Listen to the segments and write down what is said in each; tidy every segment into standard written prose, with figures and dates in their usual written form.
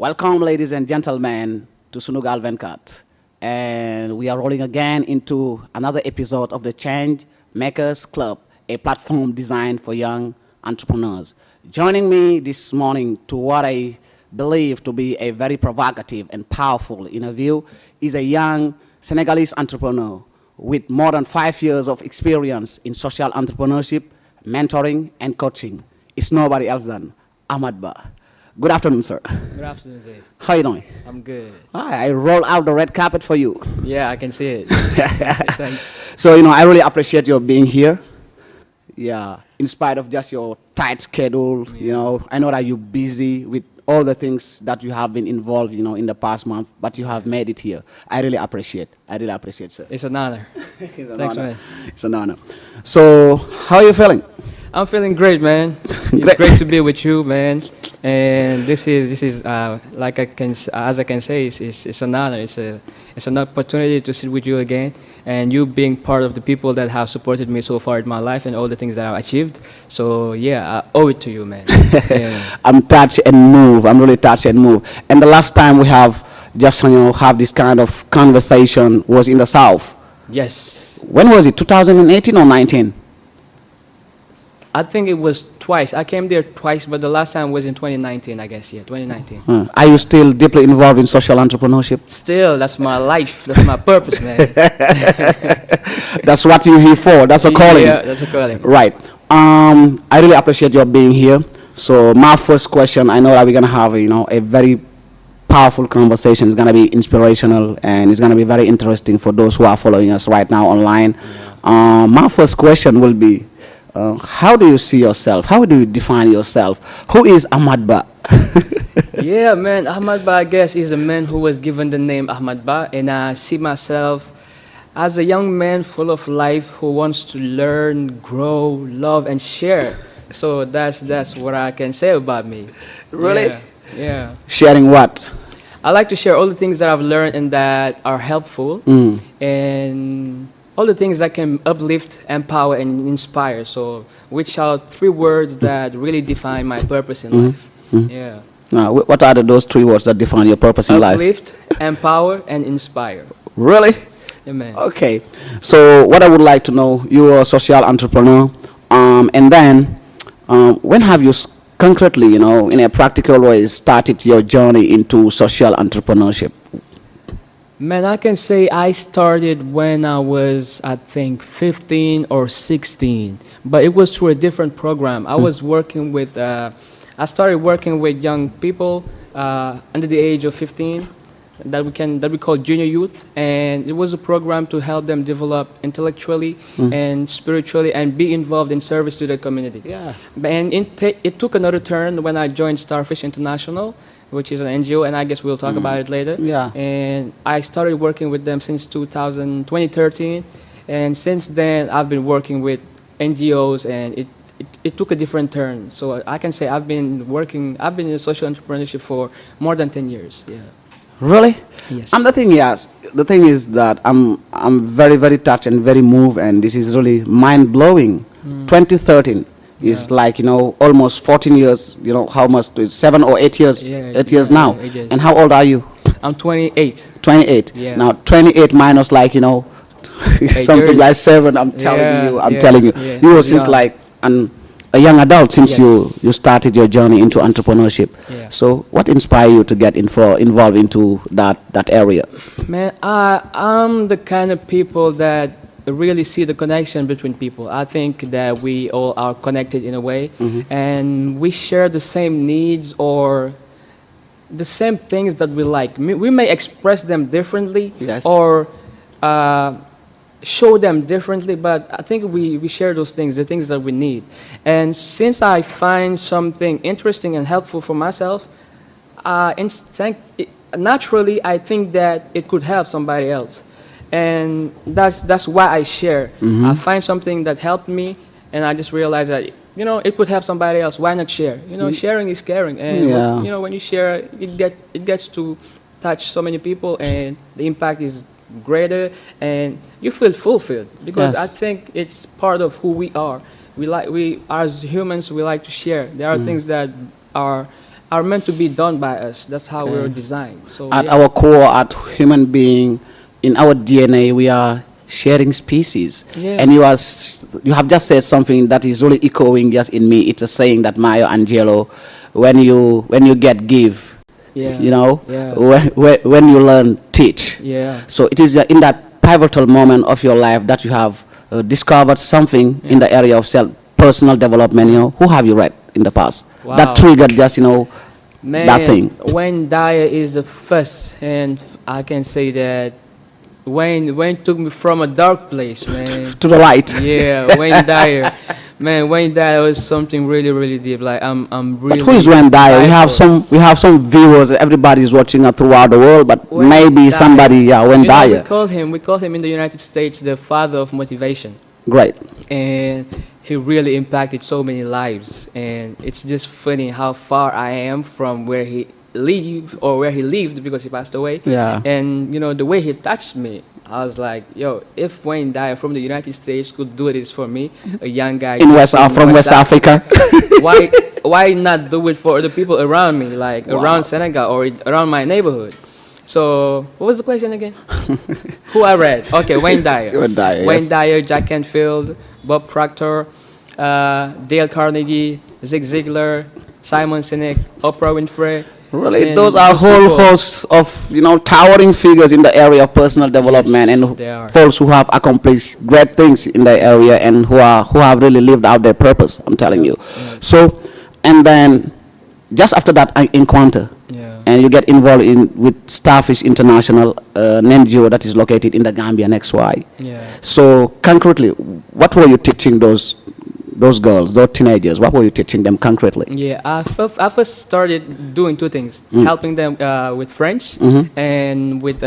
Welcome, ladies and gentlemen, to Sunugal Venkat. And we are rolling again into another episode of the Change Makers Club, a platform designed for young entrepreneurs. Joining me this morning to what I believe to be a very provocative and powerful interview is a young Senegalese entrepreneur with more than 5 years of experience in social entrepreneurship, mentoring, and coaching. It's nobody else than Ahmad Bâ. Good afternoon, sir. Good afternoon, Zay. How are you doing? I'm good. I roll out the red carpet for you. Yeah, I can see it. Thanks. So, I really appreciate your being here. Yeah, in spite of just your tight schedule, I know that you're busy with all the things that you have been involved, in the past month, but you have made it here. I really appreciate, sir. It's an honor. Thanks, man. It's an honor. So, how are you feeling? I'm feeling great, man. It's great to be with you, man. And this is like as I can say, it's an honor. It's an opportunity to sit with you again, and you being part of the people that have supported me so far in my life and all the things that I've achieved. So yeah, I owe it to you, man. Yeah. I'm touched and moved. I'm really touched and moved. And the last time we have just have this kind of conversation was in the South. Yes. When was it? 2018 or 19? I think it was twice. I came there twice, but the last time was in 2019, I guess. Yeah, 2019. Are you still deeply involved in social entrepreneurship? Still, that's my life. That's my purpose, man. That's what you're here for. That's a calling. Yeah, that's a calling. Right. I really appreciate your being here. So my first question, I know that we're going to have, a very powerful conversation. It's going to be inspirational, and it's going to be very interesting for those who are following us right now online. Yeah. My first question will be, how do you see yourself? How do you define yourself? Who is Ahmad Bâ? Yeah, man, Ahmad Bâ, I guess, is a man who was given the name Ahmad Bâ, and I see myself as a young man full of life who wants to learn, grow, love, and share. So that's what I can say about me. Really? Yeah. Sharing what? I like to share all the things that I've learned and that are helpful, and all the things that can uplift, empower, and inspire. So, which are 3 words that really define my purpose in life. Yeah. Now, what are those 3 words that define your purpose in life? Uplift, empower, and inspire. Really? Amen. Okay. So, what I would like to know, you are a social entrepreneur, and then, when have you concretely, in a practical way, started your journey into social entrepreneurship? Man, I can say I started when I was, I think, 15 or 16, but it was through a different program. I was working with, I started working with young people under the age of 15 that we call junior youth, and it was a program to help them develop intellectually and spiritually and be involved in service to the community. Yeah. And it took another turn when I joined Starfish International, which is an NGO, and I guess we'll talk about it later. Yeah. And I started working with them since 2013, and since then I've been working with NGOs, and it took a different turn. So I can say I've been in social entrepreneurship for more than 10 years. Yeah. Really? Yes. And the thing is that I'm very, very touched and very moved, and this is really mind blowing. 2013 is like almost 14 years. How much? 7 or 8 years. Yeah, 8 years now. 8 years. And how old are you? I'm 28. 28. Yeah. Now 28 minus like something years. like 7. I'm telling you. Yeah. You were since like a young adult since Yes. you started your journey into entrepreneurship. Yeah. So what inspired you to get involved into that area? Man, I'm the kind of people that really see the connection between people. I think that we all are connected in a way, and we share the same needs or the same things that we like. We may express them differently, Yes. or show them differently, but I think we share those things, the things that we need. And since I find something interesting and helpful for myself, naturally I think that it could help somebody else. And that's why I share. I find something that helped me, and I just realize that it could help somebody else. Why not share? Sharing is caring, and when you share, it gets to touch so many people, and the impact is greater, and you feel fulfilled because Yes. I think it's part of who we are. We as humans, we like to share. There are things that are are meant to be done by us. That's how we were designed. So At yeah. our core, at human being, in our DNA, we are sharing species. Yeah. And you have just said something that is really echoing just in me. It's a saying that Mayo Angelo, when you get, give. Yeah. You know, Yeah. when you learn, teach. Yeah. So it is in that pivotal moment of your life that you have discovered something in the area of personal development. You know, who have you read in the past Wow. that triggered just Man, that thing? Wayne Dyer is the first, and I can say that Wayne took me from a dark place, man. To the light. Yeah, Wayne Dyer. Man, Wayne Dyer was something really, really deep. Like I'm really. But who is Wayne Dyer? We have some viewers. Everybody is watching throughout the world. But Wayne maybe Dyer. somebody, Wayne Dyer. We call him in the United States the father of motivation, Great. and he really impacted so many lives. And it's just funny how far I am from where he lived because he passed away. Yeah. And the way he touched me, I was like, yo, if Wayne Dyer from the United States could do this for me, a young guy From West Africa. why not do it for the people around me, like around Senegal or around my neighborhood? So what was the question again? Who I read? Okay, Wayne Dyer. Wayne Dyer, yes. Jack Canfield, Bob Proctor, Dale Carnegie, Zig Ziglar, Simon Sinek, Oprah Winfrey. Really, and those are whole people. hosts of towering figures in the area of personal development, Yes, and they are. folks who have accomplished great things in the area and who have really lived out their purpose. I'm telling you. So, and then just after that encounter, Yeah. and you get involved with Starfish International, an NGO that is located in the Gambia next Y. Yeah. So concretely, what were you teaching those girls, those teenagers? What were you teaching them concretely? Yeah, I first started doing two things, helping them with French and with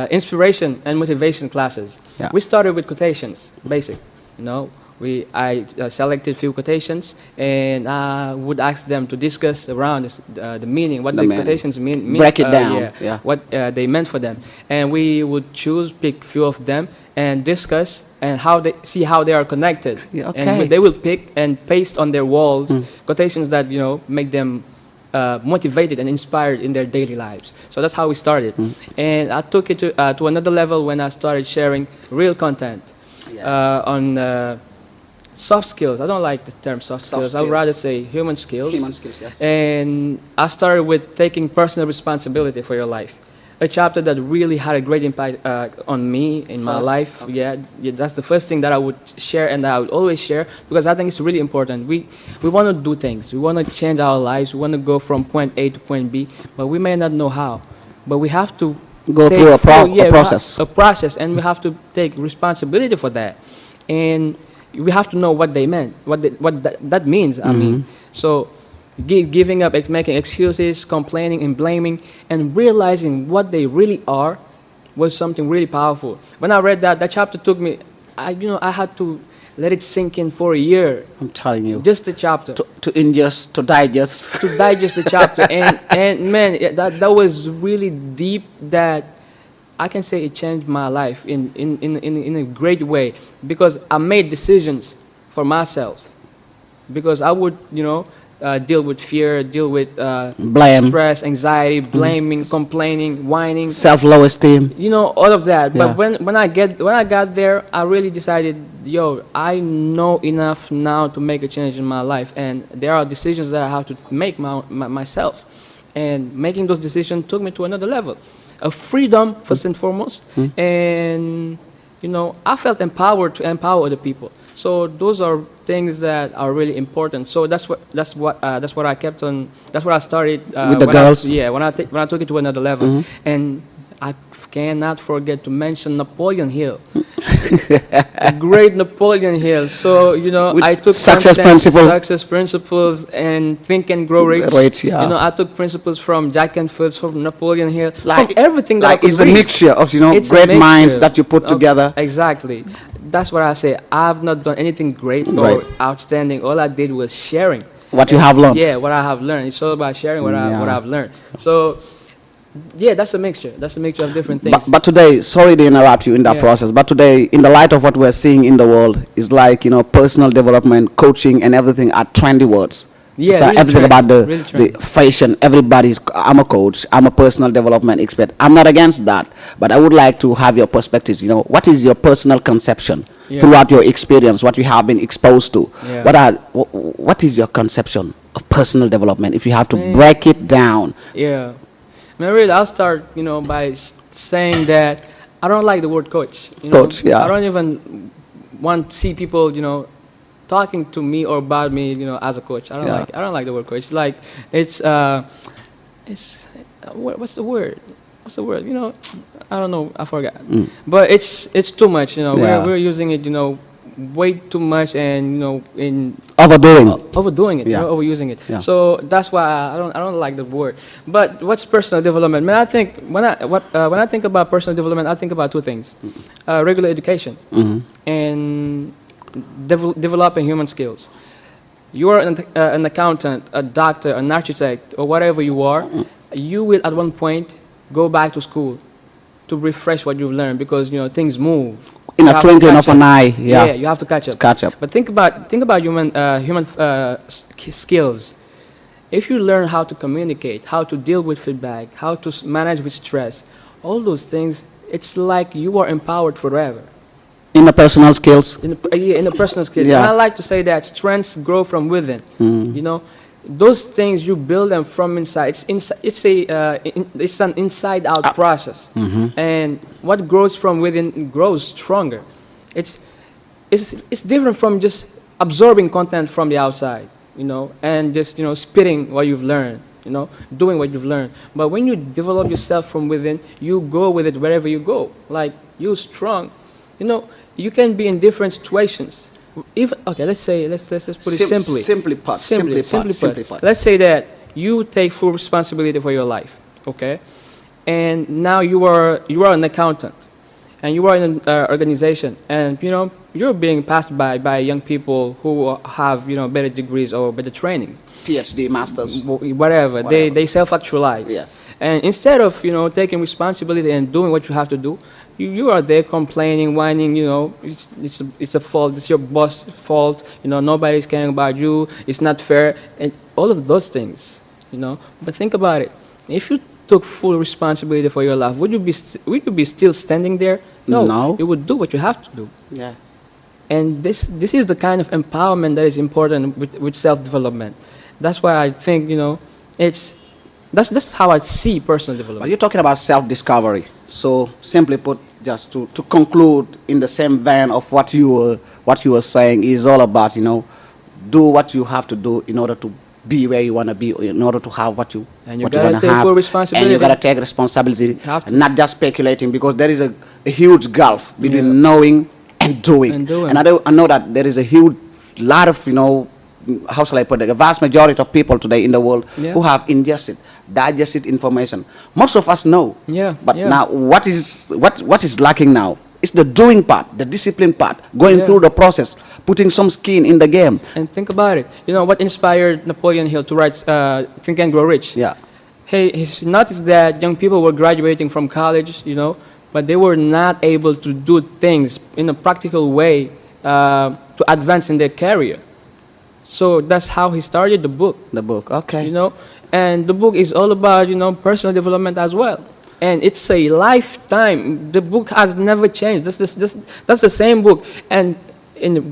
inspiration and motivation classes. Yeah. We started with quotations, basic. I selected few quotations and I would ask them to discuss around the meaning, what the meaning. quotations mean. Break it down. Yeah. What they meant for them, and we would pick few of them and discuss and see how they are connected. Yeah, okay. And they will pick and paste on their walls quotations that make them motivated and inspired in their daily lives. So that's how we started, and I took it to another level when I started sharing real content on soft skills. I don't like the term soft skills. I would rather say human skills. Human skills, yes. And I started with taking personal responsibility for your life. A chapter that really had a great impact on me in my life. Okay. Yeah, that's the first thing that I would share and that I would always share because I think it's really important. We want to do things. We want to change our lives. We want to go from point A to point B, but we may not know how. But we have to Go through a process. A process, and we have to take responsibility for that. And we have to know what they meant, what that means. I mean, so giving up, making excuses, complaining and blaming, and realizing what they really are was something really powerful. When I read that chapter took me, I had to let it sink in for a year. I'm telling you. Just the chapter. To ingest, to digest. To digest the chapter, and man, that was really deep. That I can say it changed my life in a great way because I made decisions for myself. Because I would deal with fear, deal with Blame, stress, anxiety, blaming, complaining, whining, self-low esteem. all of that. Yeah. But when I got there, I really decided, I know enough now to make a change in my life, and there are decisions that I have to make myself, and making those decisions took me to another level, of freedom first and foremost, and I felt empowered to empower other people. So those are things that are really important. So that's what I kept on. That's what I started with the girls. When I took it to another level, and I cannot forget to mention Napoleon Hill, the great Napoleon Hill. So I took success principles, and Think and Grow Rich. Yeah. I took principles from Jack Canfield, from Napoleon Hill, from everything that I could it's read. a mixture of It's a great mixture minds that you put of- together. Exactly. That's what I say. I've not done anything great or outstanding. All I did was sharing What you have learned. Yeah, what I have learned. It's all about sharing what I've learned. So, yeah, that's a mixture. That's a mixture of different things. But today, sorry to interrupt you in that process, but today, in the light of what we're seeing in the world, is like, personal development, coaching, and everything are trendy words. Yeah, So really everything training, about the really training. fashion. Everybody's. I'm a coach. I'm a personal development expert. I'm not against that, but I would like to have your perspectives. You know, what is your personal conception Yeah. throughout your experience? What you have been exposed to? Yeah. What is your conception of personal development? If you have to Man. break it down. Yeah. Man, really, I'll start, by saying that I don't like the word coach. Coach, yeah. I don't even want to see people, talking to me or about me, as a coach. Yeah. I don't like the word coach. It's what's the word? What's the word? I don't know. I forgot. But it's too much. Yeah. We're using it, way too much, and Overdoing. overdoing it, Yeah. overusing it. Yeah. So that's why I don't like the word. But what's personal development? Man, I think when I think about personal development, I think about two things: regular education and developing human skills. You are an accountant, a doctor, an architect, or whatever you are. You will at one point go back to school to refresh what you've learned, because things move. In You a have to twinkling catch of an up. eye. Yeah. You have to catch up. Catch up. But think about human skills. If you learn how to communicate, how to deal with feedback, how to manage with stress, all those things, it's like you are empowered forever. In the personal skills. In the personal skills. Yeah. And I like to say that strengths grow from within. Those things you build them from inside. It's an inside-out process, and what grows from within grows stronger. It's different from just absorbing content from the outside, and just spitting what you've learned, doing what you've learned. But when you develop yourself from within, you go with it wherever you go. Like you're strong, you can be in different situations. Okay, let's put it simply. Simply put. Let's say that you take full responsibility for your life, okay? And now you are an accountant, and you are in an organization, and you're being passed by young people who have better degrees or better training, PhD, masters. whatever. They self-actualize. Yes. And instead of taking responsibility and doing what you have to do, you are there complaining, whining. It's a fault. It's your boss' fault. Nobody's caring about you. It's not fair, and all of those things. But think about it. If you took full responsibility for your life, would you be still standing there? No. You would do what you have to do. Yeah. And this is the kind of empowerment that is important with self-development. That's why I think that's how I see personal But development. you're talking about self-discovery. So simply put, just to conclude in the same vein of what you were saying, is all about do what you have to do in order to be where you want to be, in order to have what you And you what you gotta want to take have, full responsibility. and you gotta take responsibility, have to. not just speculating, because there is a huge gulf between Yeah. knowing and doing. And doing. And I know that there is a huge lot of how shall I put it, a vast majority of people today in the world Yeah. who have digested information. Most of us know. Yeah, But yeah. now what is lacking now? It's the doing part, the discipline part, going Yeah. through the process, putting some skin in the game. And think about it. What inspired Napoleon Hill to write Think and Grow Rich? Yeah. He's noticed that young people were graduating from college, but they were not able to do things in a practical way to advance in their career. So that's how he started the book. The book, okay. And the book is all about personal development as well. And it's a lifetime. The book has never changed. That's the same book. And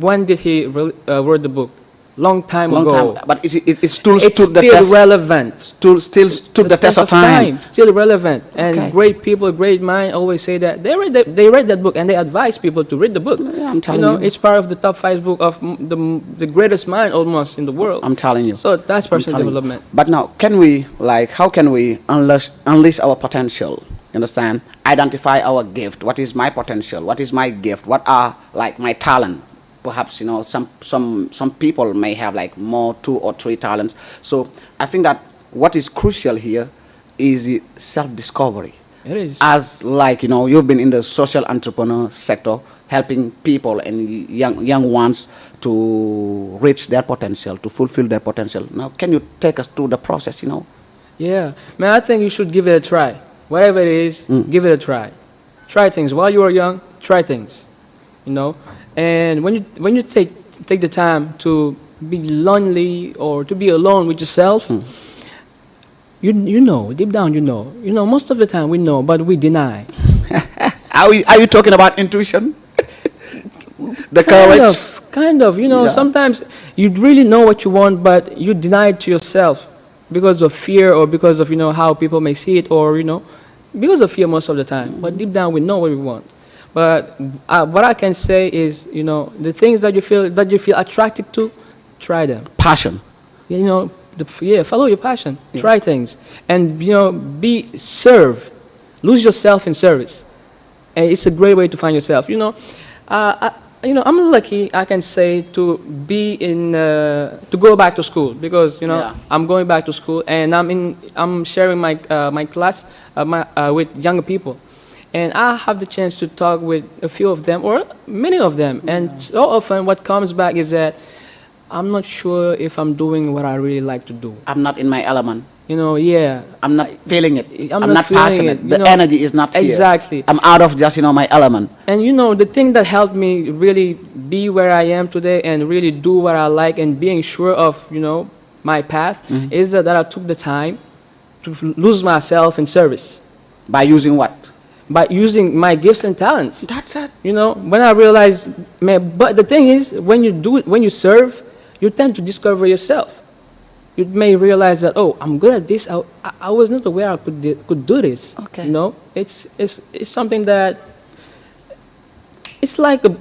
when did he wrote the book? Long time ago. But it still It's stood the still test. relevant. Still stood the test of time. Still relevant. And Okay. great people, great mind always say that they read that book, and they advise people to read the book. Yeah, I'm telling you. It's part of the top 5 book of the greatest mind almost in the world. I'm telling you. So that's personal telling you. development. But now, how can we unleash our potential? You understand? Identify our gift. What is my potential? What is my gift? What are my talent? Perhaps some people may have more 2 or 3 talents. So I think that what is crucial here is self-discovery. It is. As you've been in the social entrepreneur sector, helping people and young ones to reach their potential, to fulfill their potential. Now, can you take us through the process? Yeah, man, I think you should give it a try. Whatever it is, give it a try. Try things while you are young. Try things, And when you take the time to be lonely or to be alone with yourself, you know, deep down you know. You know, most of the time we know, but we deny. Are you talking about intuition? The courage? Kind of. You know, sometimes you really know what you want, but you deny it to yourself because of fear or because of, you know, how people may see it, or, you know, because of fear most of the time. But deep down we know what we want. But what I can say is, you know, the things that you feel attracted to, try them. Passion. You know, follow your passion. Try things, and, you know, serve. Lose yourself in service, and it's a great way to find yourself. You know, I'm lucky, I can say, to go back to school, because, you know, I'm going back to school, and I'm sharing my my class with younger people, and I have the chance to talk with a few of them or many of them, and so often what comes back is that I'm not sure if I'm doing what I really like to do. I'm not in my element. You know, I'm not feeling it. I'm not passionate. The energy is not here. Exactly. I'm out of just, you know, my element. And, you know, the thing that helped me really be where I am today and really do what I like and being sure of, you know, my path is that I took the time to lose myself in service. By using what? By using my gifts and talents. That's it. You know, when I realized, man, but the thing is, when you do it, when you serve, you tend to discover yourself. You may realize that, oh, I'm good at this. I was not aware I could do this. Okay. You know, it's something that, it's like a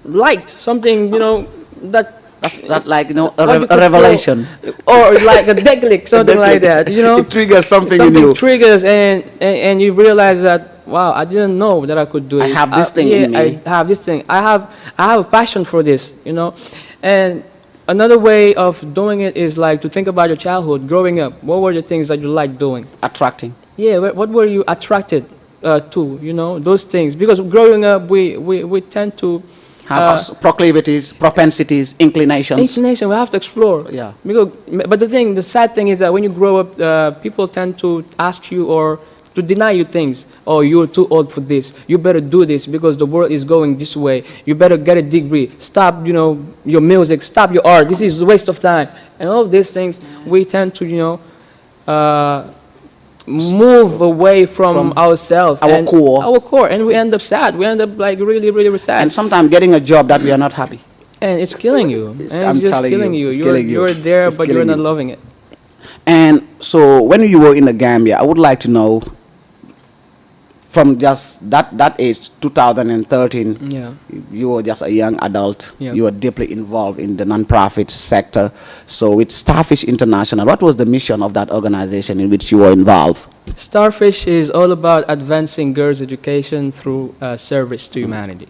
light, something, you know, that's like, you know, a revelation, or like a declic, something like that. You know, it triggers something in you. Something triggers, and you realize that, wow, I didn't know that I could do it. I have this thing in me. I have this thing. I have a passion for this. You know, and another way of doing it is like to think about your childhood, growing up. What were the things that you liked doing? Attracting. Yeah, what were you attracted to? You know, those things. Because growing up, we tend to have proclivities, propensities, inclinations. We have to explore. Yeah. But the sad thing is that when you grow up, people tend to ask you or to deny you things. Oh, you're too old for this. You better do this because the world is going this way. You better get a degree. Stop, you know, your music. Stop your art. This is a waste of time. And all of these things, we tend to, you know, move away from ourselves, our core, and we end up sad. We end up like really, really sad. And sometimes getting a job that we are not happy. And it's killing you. I'm just telling killing you. You're there, but you're not loving it. And so when you were in the Gambia, I would like to know, from just that age, 2013, you were just a young adult. You were deeply involved in the non-profit sector. So with Starfish International, what was the mission of that organization in which you were involved? Starfish is all about advancing girls' education through service to humanity.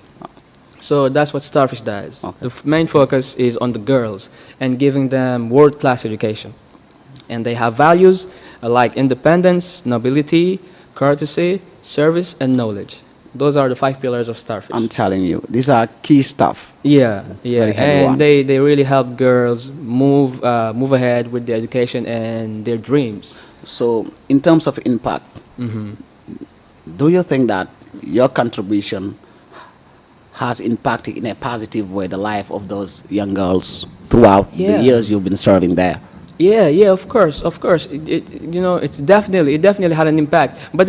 So that's what Starfish does. Okay. The main focus is on the girls and giving them world-class education. And they have values like independence, nobility, courtesy, service, and knowledge. Those are the 5 pillars of Starfish. I'm telling you, these are key stuff. Yeah. And they really help girls move ahead with their education and their dreams. So in terms of impact, do you think that your contribution has impacted in a positive way the life of those young girls throughout the years you've been serving there? Yeah, of course. You know, it definitely had an impact. But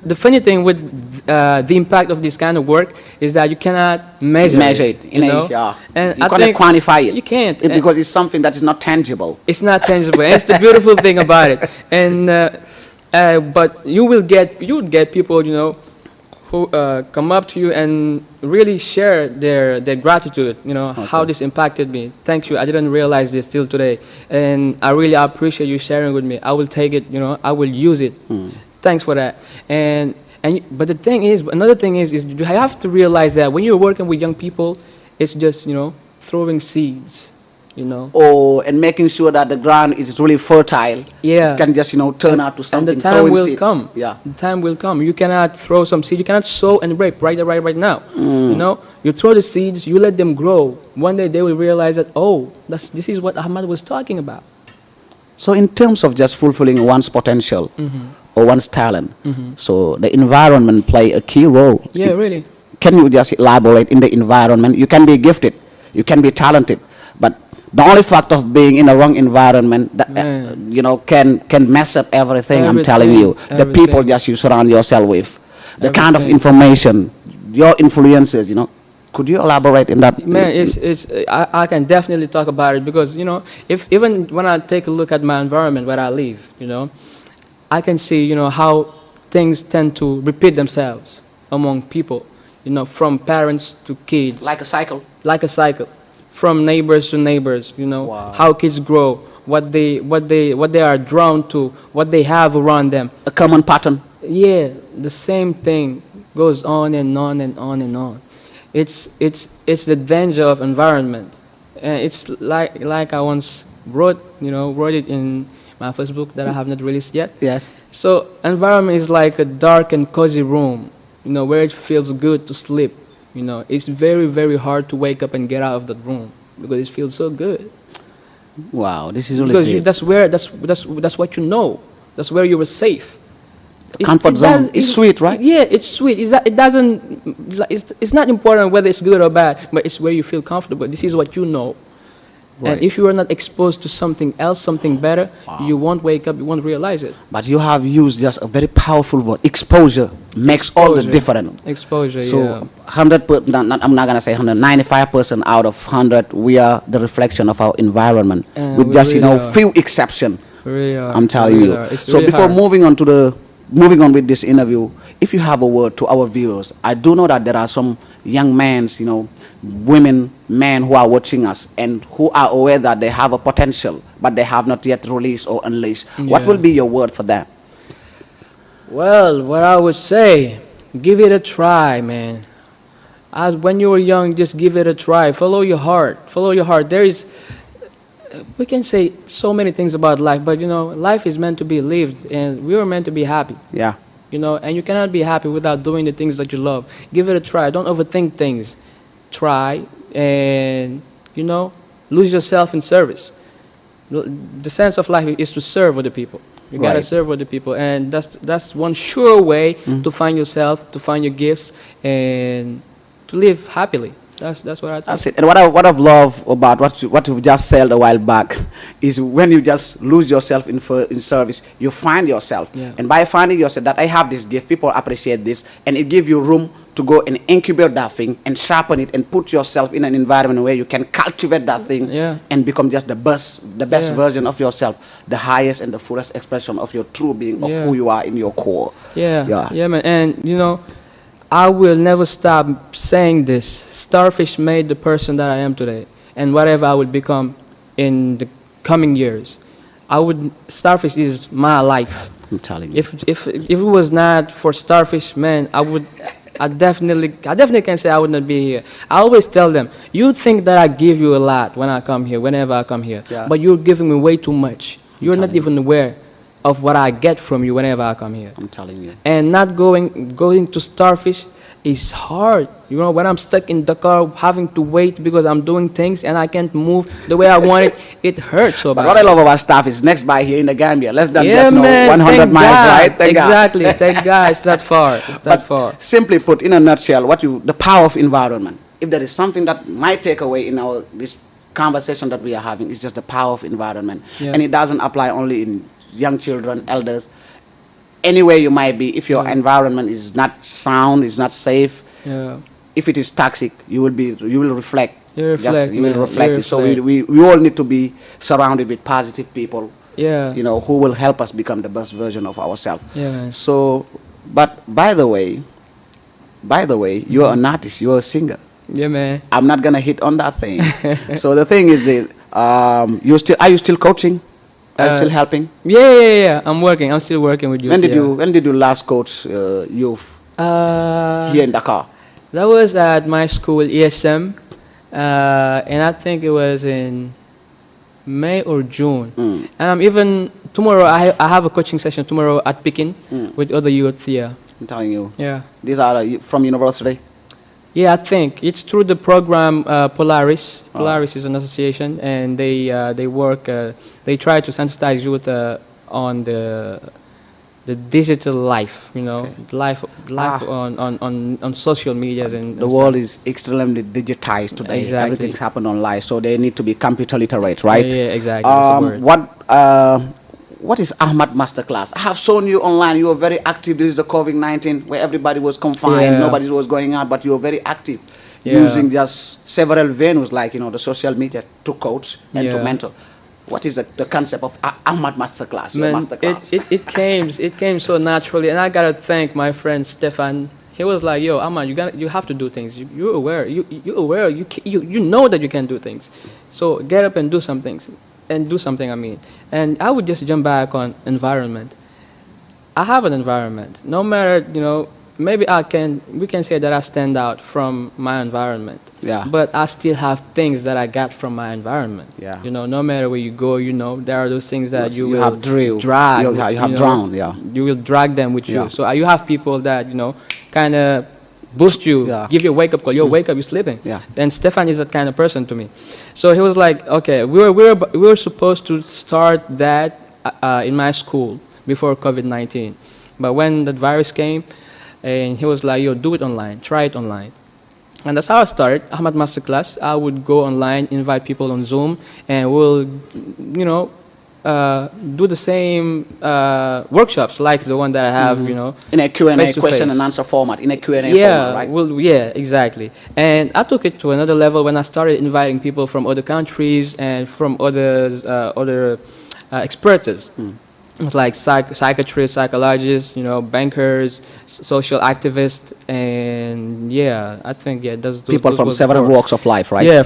the funny thing with the impact of this kind of work is that you cannot measure it. In age, and you cannot quantify it. You can't. Because it's something that is not tangible. It's not tangible. And it's the beautiful thing about it. And but you would get people, you know, who come up to you and really share their gratitude, you know, how this impacted me. Thank you. I didn't realize this till today. And I really appreciate you sharing with me. I will take it, you know, I will use it. Thanks for that. But the thing is, another thing is you have to realize that when you're working with young people, it's just, you know, throwing seeds. You know, and making sure that the ground is really fertile. Yeah, it can just, you know, turn out to something. And the time will come. Yeah, the time will come. You cannot throw some seed. You cannot sow and reap right now. You know, you throw the seeds. You let them grow. One day they will realize that, oh, this is what Ahmad was talking about. So in terms of just fulfilling one's potential or one's talent, so the environment play a key role. Yeah, really. Can you just elaborate in the environment? You can be gifted, you can be talented, but The only fact of being in a wrong environment that Man. can mess up everything. I'm telling you, the people Everything. just you surround yourself with, the kind of Everything. information, your influences. Could you elaborate in that? Man, I can definitely talk about it because, if even when I take a look at my environment where I live, I can see, how things tend to repeat themselves among people, from parents to kids. Like a cycle. Like a cycle, from neighbors to neighbors, Wow. how kids grow, what they are drawn to, what they have around them. A common pattern. Yeah, the same thing goes on and on and on and on. It's the danger of environment, and it's like I once wrote it in my first book that I have not released yet. Yes. So environment is like a dark and cozy room, where it feels good to sleep. It's very, very hard to wake up and get out of that room because it feels so good. Wow, this is really Because great. that's what you know. That's where you were safe. Comfort zone. It's sweet, right? Yeah, it's sweet. It doesn't. It's not important whether it's good or bad, but it's where you feel comfortable. This is what you know. Right. And if you are not exposed to something else, something better, you won't wake up. You won't realize it. But you have used just a very powerful word. Exposure makes all the Exposure. difference. Exposure. So Yeah. 100%, I'm not gonna say 100, 95% out of 100, we are the reflection of our environment. With we just really are. few exception. Really are. I'm telling Really you. are. It's So really before hard. moving on with this interview, if you have a word to our viewers, I do know that there are some young men, women, men who are watching us and who are aware that they have a potential, but they have not yet released or unleashed. What Yeah. will be your word for that? Well, what I would say, give it a try, man. As when you were young, just give it a try. Follow your heart. Follow your heart. We can say so many things about life, but life is meant to be lived, and we were meant to be happy. Yeah. And you cannot be happy without doing the things that you love. Give it a try. Don't overthink things. Try and lose yourself in service. The sense of life is to serve other people. You gotta Right. serve other people, and that's one sure way to find yourself, to find your gifts, and to live happily. That's what I think. That's it. And what I've loved about what you've just said a while back is when you just lose yourself in service, you find yourself. Yeah. And by finding yourself, that I have this gift, people appreciate this, and it gives you room to go and incubate that thing and sharpen it and put yourself in an environment where you can cultivate that thing Yeah. and become just the best Yeah. version of yourself, the highest and the fullest expression of your true being, of Yeah. who you are in your core. Yeah, man. And I will never stop saying this. Starfish made the person that I am today, and whatever I will become in the coming years, Starfish is my life. I'm telling you. If it was not for Starfish, man, I definitely can say I would not be here. I always tell them, you think that I give you a lot when I come here, whenever I come here, Yeah. but you're giving me way too much. You're not telling you. even aware of what I get from you whenever I come here. I'm telling you. And not going to Starfish is hard. When I'm stuck in the car having to wait because I'm doing things and I can't move the way I want it, it hurts so But bad. what I love about staff is next by here in the Gambia, less than Yeah, just man, 100 thank miles, God. right? Thank God. Exactly. Thank God. It's that far. It's that But far. simply put, in a nutshell, the power of environment. If there is something that might take away in this conversation that we are having, it's just the power of environment, Yeah. and it doesn't apply only in young children, elders, anywhere you might be. If your environment is not sound, is not safe, Yeah. if it is toxic, you will reflect. You reflect, Just, you will man. reflect You it. So reflect. we all need to be surrounded with positive people, Yeah. who will help us become the best version of ourselves. Yeah, man. So, but by the way, you're an artist, you're a singer. Yeah, man. I'm not gonna hit on that thing. So the thing is that are you still coaching? Are you still helping? Yeah. I'm still working with you. When did you last coach youth here in Dakar? That was at my school, ESM, and I think it was in May or June. Even tomorrow, I have a coaching session tomorrow at Pekin with other youth here. I'm telling you. Yeah. These are from university. Yeah, I think it's through the program Polaris. Polaris is an association, and they work. They try to sensitize youth on the the digital life, you know, life on social medias The world is extremely digitized today. Exactly. Everything's happened online, so they need to be computer literate, right? Yeah, exactly. That's the word. What is Ahmad Masterclass? I have shown you online. You were very active. This is the COVID-19 where everybody was confined, Yeah. nobody was going out, but you were very active, Yeah. using just several venues like the social media to coach and to Yeah. mentor. What is the concept of Ahmad Masterclass? Your Man, masterclass. it came so naturally, and I gotta thank my friend Stefan. He was like, "Yo, Ahmad, you have to do things. You're aware. You're aware. You know that you can do things. So get up and do some things, and do something. I mean, and I would just jump back on environment. I have an environment. No matter, maybe we can say that I stand out from my environment. Yeah. But I still have things that I got from my environment. Yeah. No matter where you go, there are those things that you will have drilled. drag. You have drowned, yeah. You will drag them with Yeah. you. So you have people that, kind of boost you, Yeah. give you a wake up call. Yo, wake up, you're sleeping. Yeah. And Stefan is that kind of person to me. So he was like, okay, we were supposed to start that in my school before COVID-19. But when that virus came, and he was like, yo, do it online, try it online. And that's how I started Ahmad Masterclass. I would go online, invite people on Zoom, and we'll, do the same workshops like the one that I have, In a Q&A, face to question face. and answer format. In a Q&A Yeah, format, right? well, yeah, exactly. And I took it to another level when I started inviting people from other countries and from other experts. It's like psychiatrists, psychologists, bankers, social activists, and yeah, I think those People those from was several before. walks of life, right? Yeah,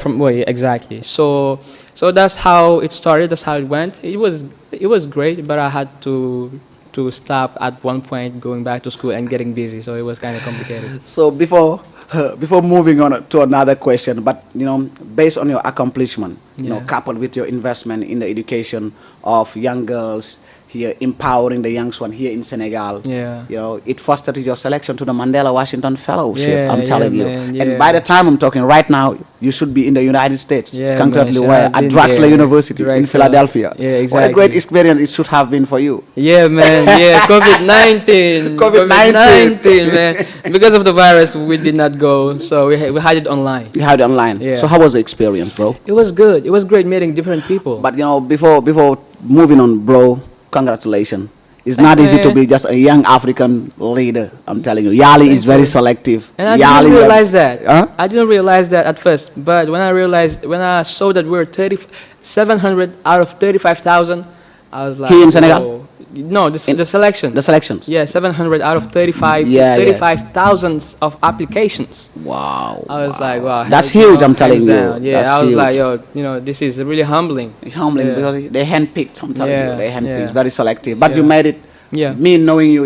exactly. So that's how it started. That's how it went. It was great, but I had to stop at one point, going back to school and getting busy. So it was kind of complicated. So before moving on to another question, but based on your accomplishment, coupled with your investment in the education of young girls here, empowering the young one here in Senegal, it fostered your selection to the Mandela Washington Fellowship. Yeah, I'm telling you. man, And by the time I'm talking right now, you should be in the United States, Yeah, concretely man, where I've at been Drexel there. University in Drexel. Philadelphia. Yeah, What a exactly. great experience it should have been for you. Yeah, man. Yeah, COVID-19. COVID-19. Man. Because of the virus, we did not go, so we had it online. You had it online. Yeah. So how was the experience, bro? It was good. It was great meeting different people. But before moving on, bro, congratulations. It's not easy to be just a young African leader. I'm telling you, Yali is very selective. And I Yali, didn't realize that. Huh? I didn't realize that at first. But when I saw that we were 700 out of 35,000, I was like, Here in Senegal? whoa. No, the selection. The selections. Yeah, 700 out of 35, Yeah, 35,000 of applications. Wow. I was like, wow. That's hands huge, down, I'm telling hands you. down. Yeah, That's I was huge. like, this is really humbling. It's humbling Yeah. because they handpicked. I'm telling you, they handpicked. yeah. It's very selective. But Yeah. you made it. Yeah. Me knowing you,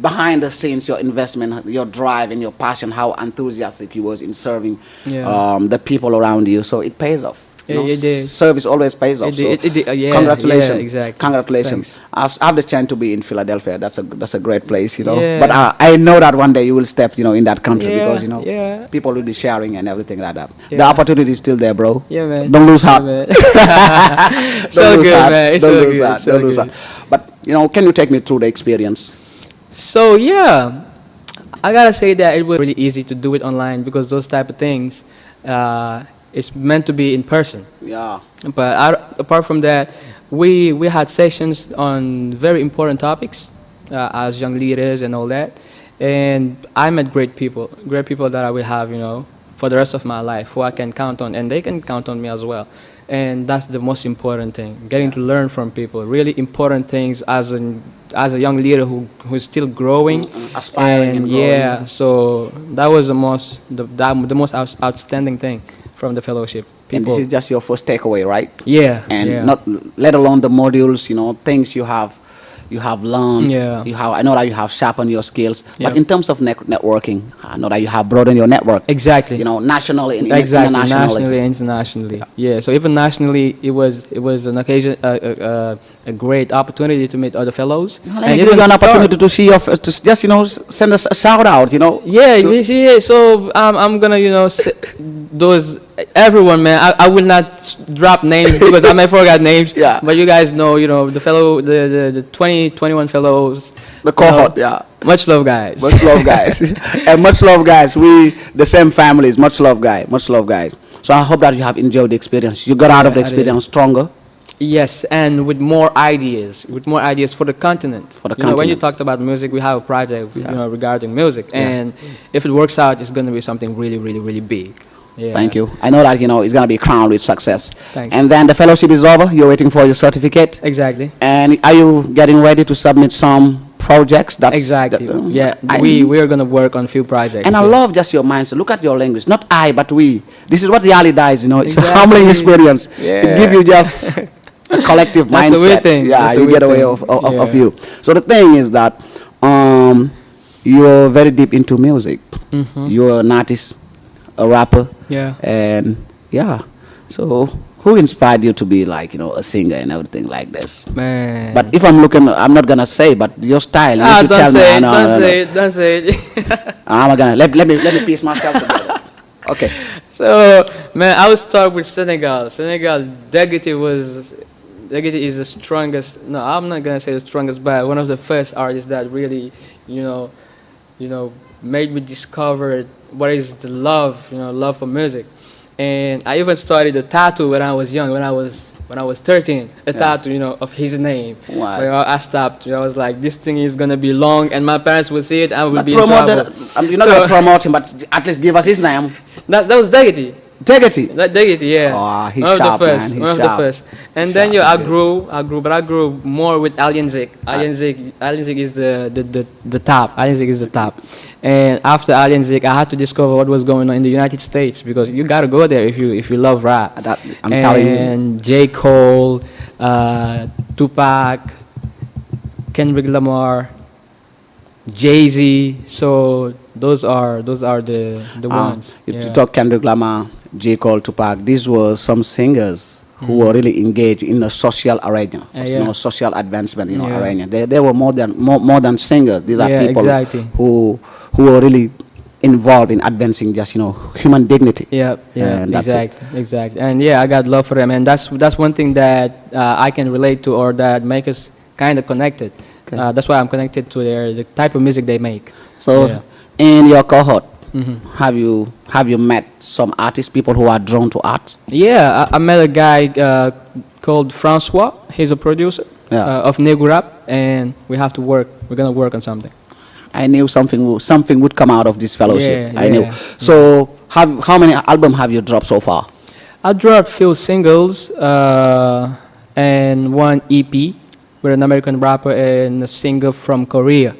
behind the scenes, your investment, your drive, and your passion, how enthusiastic you was in serving Yeah. the people around you. So it pays off. Yeah, it did. Service always pays off. It did, yeah, Congratulations. yeah, exactly. Congratulations. Thanks. I have the chance to be in Philadelphia. That's a great place, Yeah. But I know that one day you will step, in that country Yeah, because yeah. people will be sharing and everything like that. The Yeah. opportunity is still there, bro. Yeah, man. Don't lose heart. Yeah, man. Don't So lose good, heart. man. It's Don't so lose good. heart. So Don't lose good. heart. But can you take me through the experience? So yeah, I gotta say that it was really easy to do it online because those type of things, it's meant to be in person. Yeah. But apart from that, we had sessions on very important topics as young leaders and all that. And I met great people that I will have, for the rest of my life, who I can count on, and they can count on me as well. And that's the most important thing, getting to learn from people. Really important things as a young leader who's still growing, Aspiring and growing. yeah. So that was the most outstanding thing from the fellowship. And this is just your first takeaway, right? Yeah. And yeah. not let alone the modules, things you have learned. Yeah. I know that you have sharpened your skills. But Yeah. in terms of networking, I know that you have broadened your network. Exactly. Nationally and Exactly. internationally. Nationally and internationally. Yeah. So even nationally, it was an occasion, a great opportunity to meet other fellows. Let me give you an opportunity to see send us a shout out. Yeah. So I'm gonna those everyone, man. I will not drop names because I may forget names. Yeah. But you guys know, the fellow, the 2021 fellows. The cohort, yeah. Much love, guys. Much love, guys. And much love, guys. We, the same families. Much love, guys. Much love, guys. So I hope that you have enjoyed the experience. You got out of the experience stronger. Yes, and with more ideas for the continent. For the When you continent. talked about music, we have a project, regarding music, and if it works out, it's going to be something really, really, really big. Yeah. Thank you. I know that, it's going to be crowned with success. Thanks. And then the fellowship is over. You're waiting for your certificate. Exactly. And are you getting ready to submit some projects? Exactly. We are going to work on a few projects. And I love just your mindset. Look at your language. Not I, but we. This is what reality does, It's a humbling experience. Yeah. It gives you just a collective That's mindset. the weird thing. Yeah, That's the you weird get away thing. of you. So the thing is that you're very deep into music. You're an artist, a rapper. Yeah. And so who inspired you to be like, a singer and everything like this? Man. But if I'm looking, I'm not gonna say, but your style. You should don't tell say me. it, No, don't no, no. say it, don't say it. I'm gonna let me piece myself together. Okay. So, man, I would start with Senegal. Degiti is the strongest. No, I'm not gonna say the strongest, but one of the first artists that really, made me discover what is the love, love for music. And I even started a tattoo when I was young, when I was 13, a tattoo, of his name. Wow. Where I stopped. I was like, this thing is gonna be long, and my parents would see it, and I would But be in trouble. you're not gonna promote him, but at least give us his name. That was Degiti. Integrity. That Degiti, yeah. Oh, he's one of sharp, the first, man. He's one of sharp. the first. And He's then sharp, I he's grew, but I grew more with Alien Zik. Alien Zik is the top. Alien Zik is the top. And after Alien Zik, I had to discover what was going on in the United States, because you gotta go there if you love rap. I'm telling you. And J. Cole, Tupac, Kendrick Lamar, Jay-Z. So those are the ones. You talk Kendrick Lamar, J. Cole, Tupac. These were some singers who were really engaged in the social arena, social advancement, arena. They were more than singers. These are people who were really involved in advancing just human dignity. Exactly. And I got love for them, and that's one thing that I can relate to, or that make us kind of connected. Okay. That's why I'm connected to the type of music they make. So, in your cohort, have you met some artists, people who are drawn to art? Yeah, I met a guy called Francois. He's a producer of Negu Rap, and we have to work. We're gonna work on something. I knew something would come out of this fellowship. I knew. Yeah. So, how many albums have you dropped so far? I dropped few singles and one EP with an American rapper and a singer from Korea.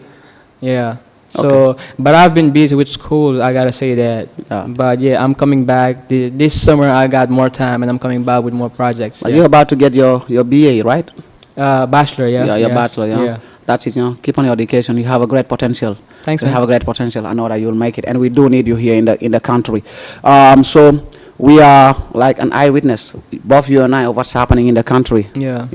Yeah. So, but I've been busy with school, I gotta say that. But I'm coming back. This summer I got more time, and I'm coming back with more projects. You're about to get your BA, right? Bachelor, Your bachelor, yeah. That's it, Keep on your education. You have a great potential. Thanks, You man. have a great potential. I know that you'll make it, and we do need you here in the country. So we are like an eyewitness, both you and I, of what's happening in the country. Yeah.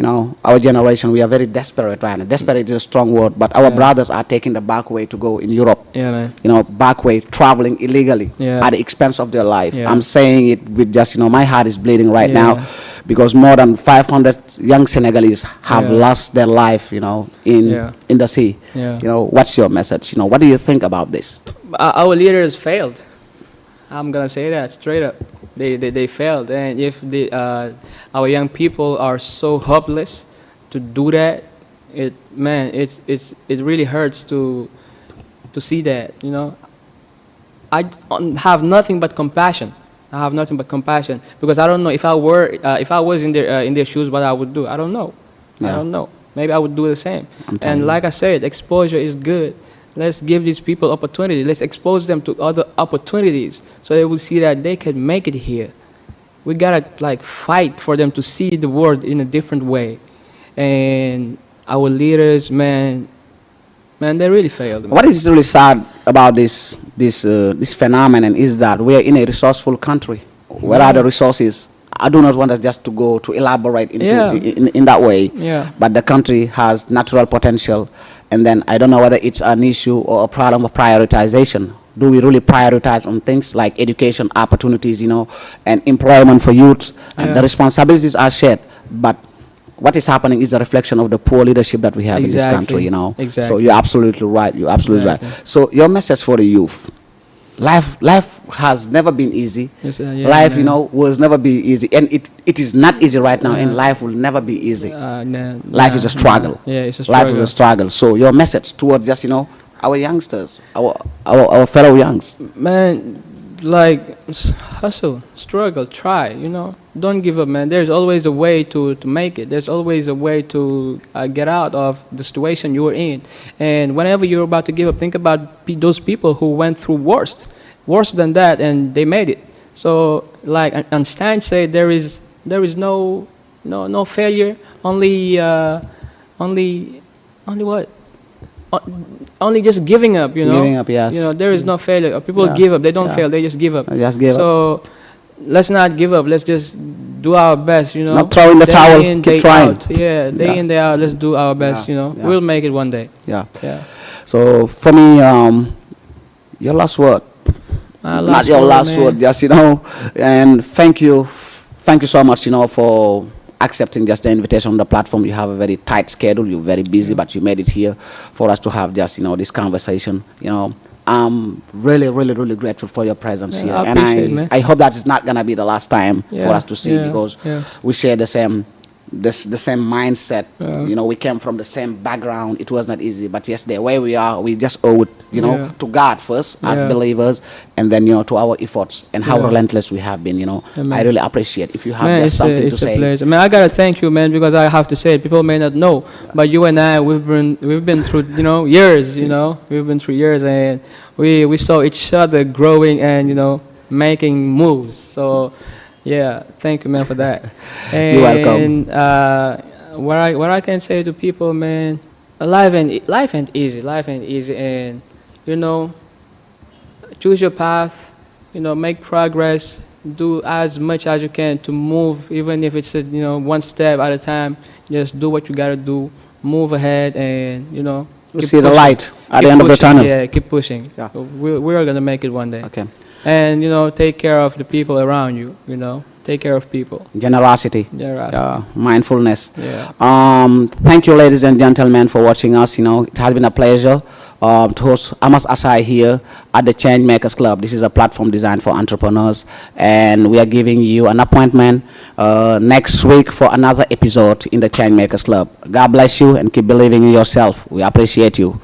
Our generation, we are very desperate right now. Desperate is a strong word, but our brothers are taking the back way to go in Europe. Yeah, man. Back way, traveling illegally at the expense of their life. Yeah. I'm saying it with just, my heart is bleeding right Yeah. now, because more than 500 young Senegalese have lost their life, in the sea. Yeah. What's your message? What do you think about this? Our leaders failed. I'm gonna say that straight up. They failed, and if our young people are so hopeless to do that, it really hurts to see that. I have nothing but compassion. Because I don't know if I was in their shoes, what I would do. I don't know. I don't know. Maybe I would do the same. And like I said, exposure is good. Let's give these people opportunity. Let's expose them to other opportunities, so they will see that they can make it here. We gotta fight for them to see the world in a different way. And our leaders, man, they really failed. What is really sad about this phenomenon is that we are in a resourceful country. Where are the resources? I do not want us just to go to elaborate in that way. Yeah. But the country has natural potential, and then I don't know whether it's an issue or a problem of prioritization. do we really prioritize on things like education opportunities, and employment for youth, and the responsibilities are shared, but what is happening is a reflection of the poor leadership that we have in this country, Exactly. So you're absolutely right. You're absolutely right. So your message for the youth: life has never been easy. Yes, yeah, Life, man. was never be easy, and it is not easy right now, and life will never be easy. Life is a struggle. Yeah, it's a Life struggle. is a struggle. So your message towards just our youngsters, our fellow youngs. Man, like hustle, struggle, try. Don't give up, man. There's always a way to make it. There's always a way to get out of the situation you are in. And whenever you're about to give up, think about those people who went through worse than that, and they made it. So, like Einstein said, there is no failure, only what? Only just giving up, Giving up, yes. There is no failure. People give up. They don't fail. They just give up. Just give up. So let's not give up. Let's just do our best, Not throw in the towel. in, Keep day trying. out. Yeah, day in, day out. Let's do our best, Yeah. We'll make it one day. Yeah. Yeah. So for me, your last word. Not your last word, just and thank you so much, for accepting just the invitation on the platform. You have a very tight schedule. You're very busy, but you made it here for us to have just this conversation. I'm really, really, really grateful for your presence here, I and appreciate it, man. I hope that it's not gonna be the last time for us to see, because we share the same mindset. We came from the same background. It was not easy, but yes, the way we are, we just owe it, to God first as believers, and then to our efforts and how relentless we have been. I really appreciate if you have just something to say. It's a pleasure. Man, I gotta thank you, man, because I have to say it. People may not know, but you and I, we've been through years. We've been through years, and we saw each other growing and making moves. So. Yeah, thank you, man, for that. And, you're welcome. What I can say to people, man, life ain't easy, and choose your path, make progress, do as much as you can to move, even if it's one step at a time. Just do what you gotta do, move ahead, and We'll keep see the pushing. light at Keep the end of the pushing, tunnel. Yeah, keep pushing. Yeah. So we're gonna make it one day. Okay. And take care of the people around you. Take care of people. Generosity. Mindfulness. Yeah. Thank you, ladies and gentlemen, for watching us. It has been a pleasure to host Ahmad Bâ here at the Change Makers Club. This is a platform designed for entrepreneurs, and we are giving you an appointment next week for another episode in the Change Makers Club. God bless you, and keep believing in yourself. We appreciate you.